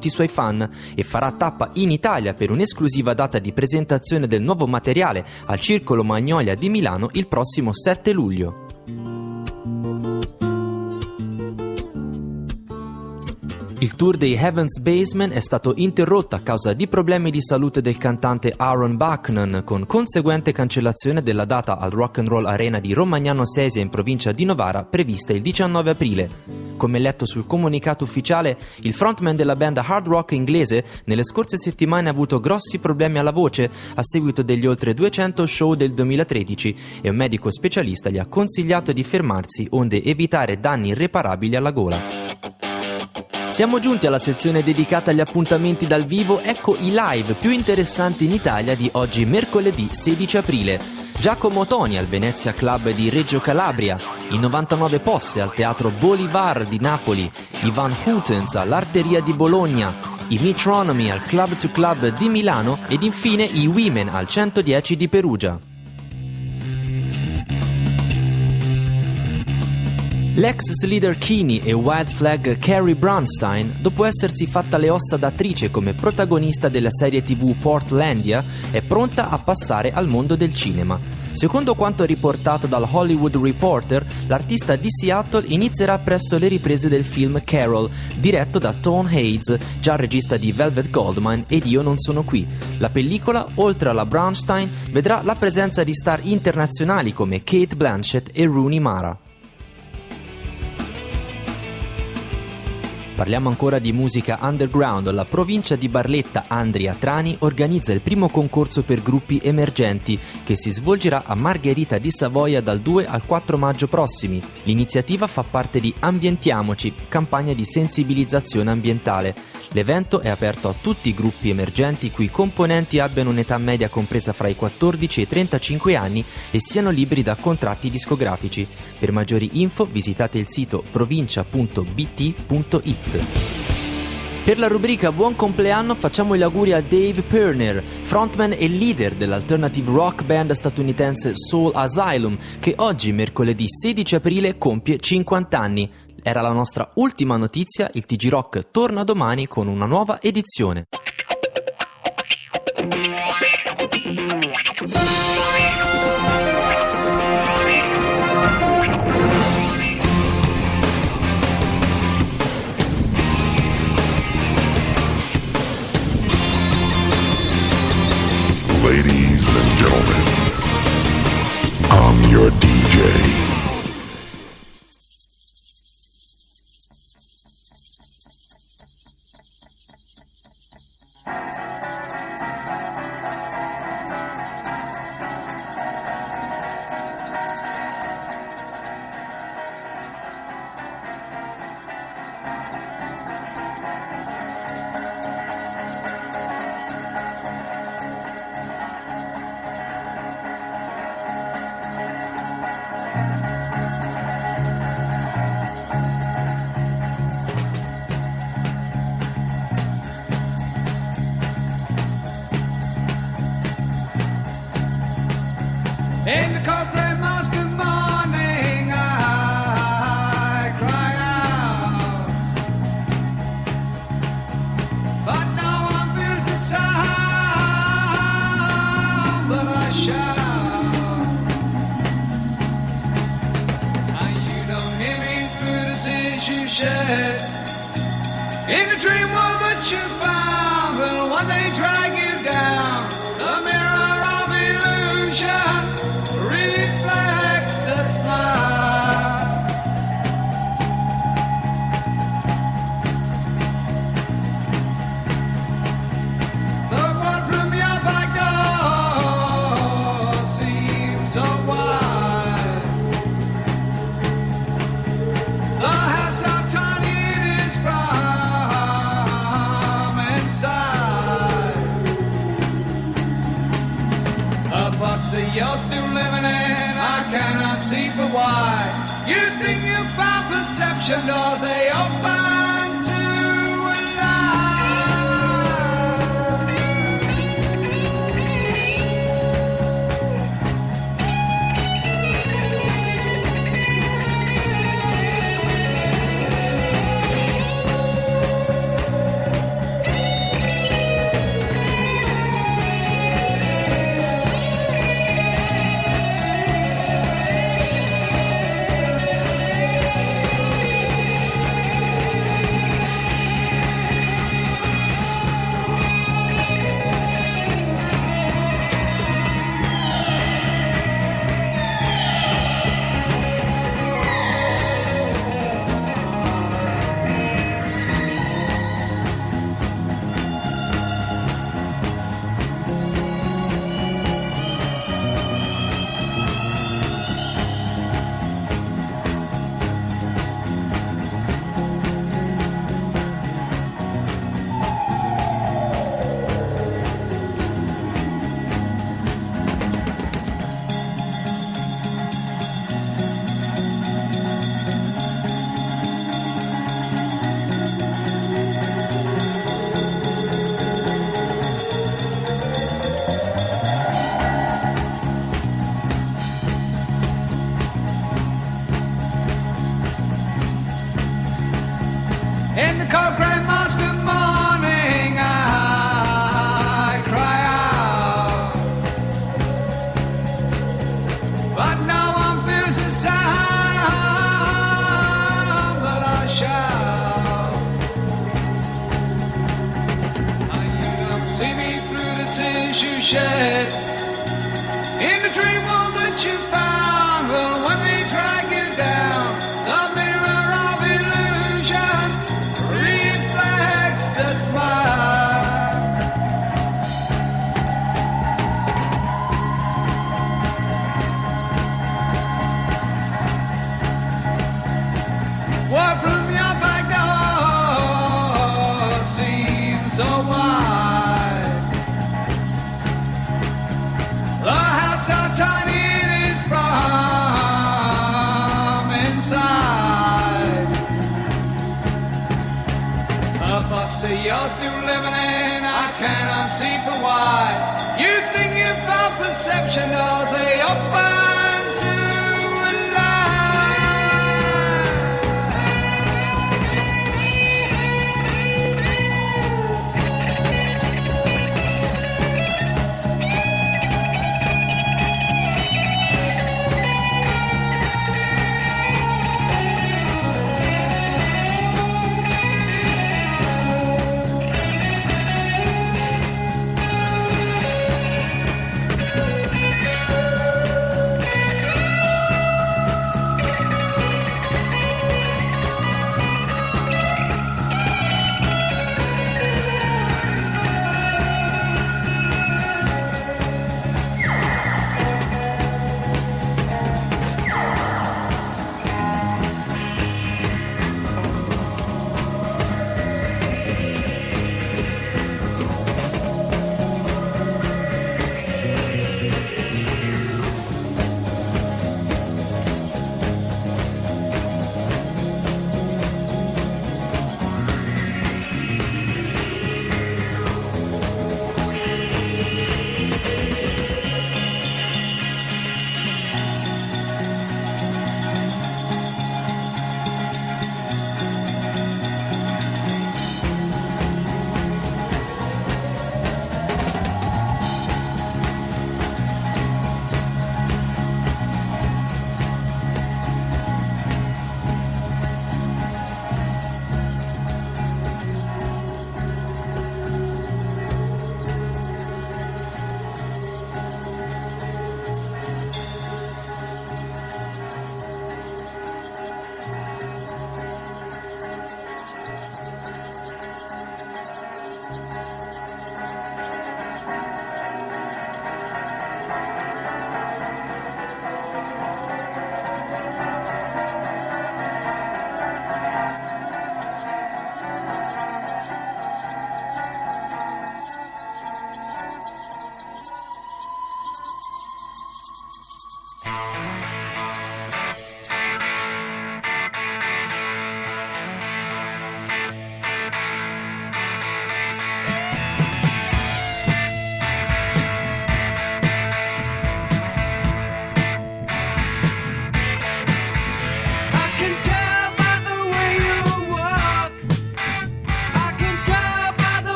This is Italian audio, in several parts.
tutti i suoi fan e farà tappa in Italia per un'esclusiva data di presentazione del nuovo materiale al Circolo Magnolia di Milano il prossimo 7 luglio. Il tour dei Heaven's Basement è stato interrotto a causa di problemi di salute del cantante Aaron Bucknan, con conseguente cancellazione della data al Rock and Roll Arena di Romagnano Sesia in provincia di Novara, prevista il 19 aprile. Come letto sul comunicato ufficiale, il frontman della band hard rock inglese nelle scorse settimane ha avuto grossi problemi alla voce a seguito degli oltre 200 show del 2013 e un medico specialista gli ha consigliato di fermarsi onde evitare danni irreparabili alla gola. Siamo giunti alla sezione dedicata agli appuntamenti dal vivo, ecco i live più interessanti in Italia di oggi mercoledì 16 aprile. Giacomo Toni al Venezia Club di Reggio Calabria, i 99 Posse al Teatro Bolivar di Napoli, i Van Houtens all'Arteria di Bologna, i Metronomy al Club to Club di Milano ed infine i Women al 110 di Perugia. L'ex Sleater Kinney e Wild Flag Carrie Brownstein, dopo essersi fatta le ossa d'attrice come protagonista della serie TV Portlandia, è pronta a passare al mondo del cinema. Secondo quanto riportato dal Hollywood Reporter, l'artista di Seattle inizierà presto le riprese del film Carol, diretto da Tom Hayes, già regista di Velvet Goldmine ed Io non sono qui. La pellicola, oltre alla Brownstein, vedrà la presenza di star internazionali come Cate Blanchett e Rooney Mara. Parliamo ancora di musica underground. La provincia di Barletta Andria Trani organizza il primo concorso per gruppi emergenti che si svolgerà a Margherita di Savoia dal 2 al 4 maggio prossimi. L'iniziativa fa parte di Ambientiamoci, campagna di sensibilizzazione ambientale. L'evento è aperto a tutti i gruppi emergenti i cui componenti abbiano un'età media compresa fra i 14 e i 35 anni e siano liberi da contratti discografici. Per maggiori info visitate il sito provincia.bt.it. Per la rubrica Buon compleanno facciamo gli auguri a Dave Pirner, frontman e leader dell'alternative rock band statunitense Soul Asylum, che oggi, mercoledì 16 aprile, compie 50 anni. Era la nostra ultima notizia, il TG Rock torna domani con una nuova edizione. Ladies and gentlemen, I'm your DJ. In the corporate mosque of morning, I cry out, but no one feels the sound, but I shout, and you don't hear me through the sins you shed. In the dream world that you found will one day drag you down. The mirror of illusion reflects the smile. The world from your back door seems so wide. The house so tiny it is from inside. A box that you're still living in, I cannot see for why. You think you found perception, or they open to a tears you shed in the dream world that you found. Well, when they drag you down, the mirror of illusion reflects the smile. What from your back door seems so wide. The house so tiny it is from inside. The box that you're still living in, I cannot see for why. You think you found perception doors, they open to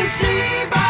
a see by